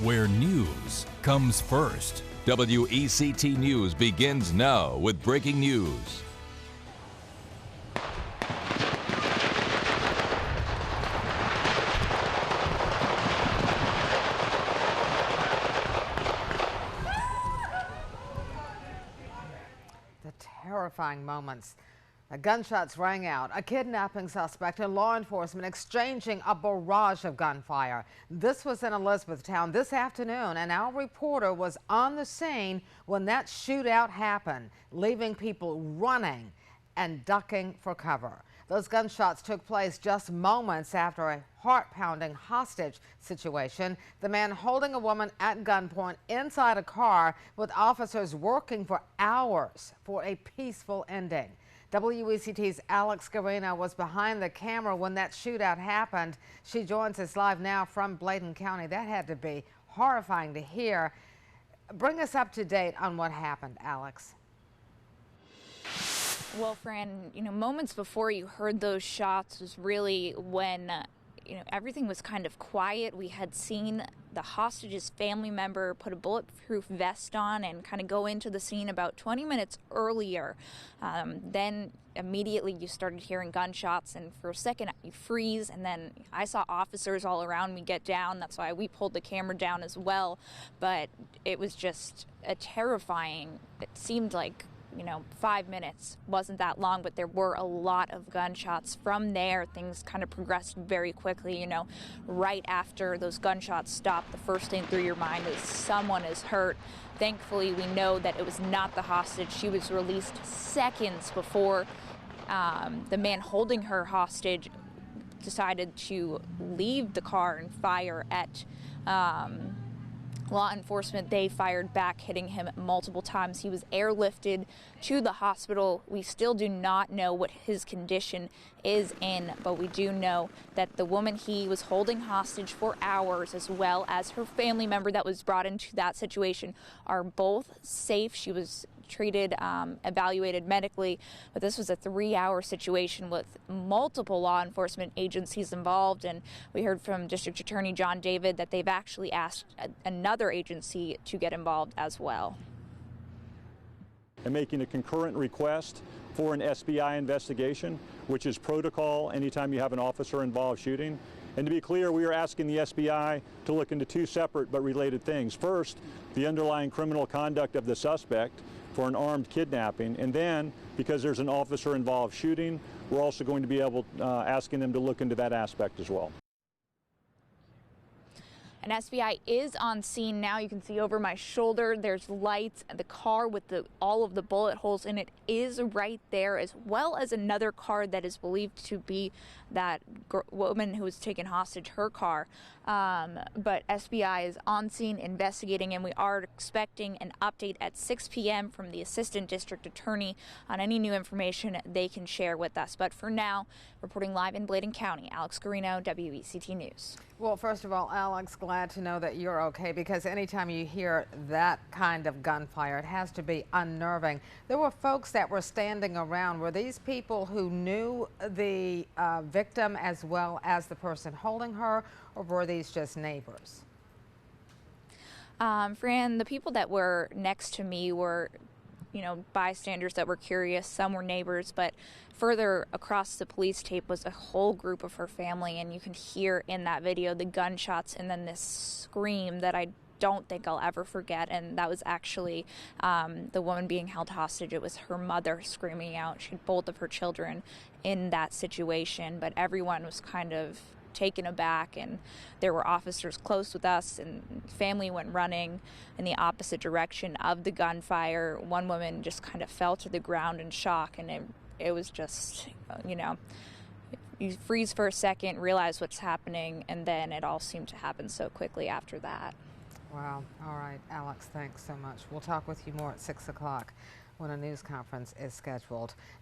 where news comes first. WECT News begins now with breaking news. The terrifying moments. Gunshots rang out. A kidnapping suspect and law enforcement exchanging a barrage of gunfire. This was in Elizabethtown this afternoon, and our reporter was on the scene when that shootout happened, leaving people running and ducking for cover. Those gunshots took place just moments after a heart-pounding hostage situation. The man holding a woman at gunpoint inside a car with officers working for hours for a peaceful ending. WECT's Alex Guarino was behind the camera when that shootout happened. She joins us live now from Bladen County. That had to be horrifying to hear. Bring us up to date on what happened, Alex. Well, Fran, moments before you heard those shots was really when, everything was kind of quiet. We had seen the hostage's family member put a bulletproof vest on and kind of go into the scene about 20 minutes earlier. Then immediately you started hearing gunshots, and for a second you freeze, and then I saw officers all around me get down. That's why we pulled the camera down as well. But it was just a terrifying, it seemed like 5 minutes wasn't that long, but there were a lot of gunshots. From there, things kind of progressed very quickly. Right after those gunshots stopped, the first thing through your mind is someone is hurt. Thankfully, we know that it was not the hostage. She was released seconds before the man holding her hostage decided to leave the car and fire at law enforcement. They fired back, hitting him multiple times. He was airlifted to the hospital. We still do not know what his condition is in, but we do know that the woman he was holding hostage for hours, as well as her family member that was brought into that situation, are both safe. She was treated, evaluated medically, but this was a 3-hour situation with multiple law enforcement agencies involved. And we heard from District Attorney John David that they've actually asked another agency to get involved as well. And making a concurrent request for an SBI investigation, which is protocol anytime you have an officer-involved shooting. And to be clear, we are asking the SBI to look into two separate but related things. First, the underlying criminal conduct of the suspect for an armed kidnapping, and then because there's an officer-involved shooting, we're also going to be asking them to look into that aspect as well. An SBI is on scene now. You can see over my shoulder there's lights, and the car with all of the bullet holes in it is right there, as well as another car that is believed to be that woman who was taken hostage, her car. But SBI is on scene investigating, and we are expecting an update at 6 p.m. from the Assistant District Attorney on any new information they can share with us. But for now, reporting live in Bladen County, Alex Guarino, WECT News. Well, first of all, Alex, glad to know that you're okay, because anytime you hear that kind of gunfire, it has to be unnerving. There were folks that were standing around. Were these people who knew the victim as well as the person holding her, or were these just neighbors? Fran, the people that were next to me were bystanders that were curious. Some were neighbors, but further across the police tape was a whole group of her family, and you can hear in that video the gunshots and then this scream that I don't think I'll ever forget. And that was actually the woman being held hostage. It was her mother screaming out. She had both of her children in that situation, but everyone was kind of taken aback, and there were officers close with us, and family went running in the opposite direction of the gunfire. One woman just kind of fell to the ground in shock, and it was just, you freeze for a second, realize what's happening, and then it all seemed to happen so quickly after that. Wow. All right, Alex, thanks so much. We'll talk with you more at 6 o'clock when a news conference is scheduled. Now,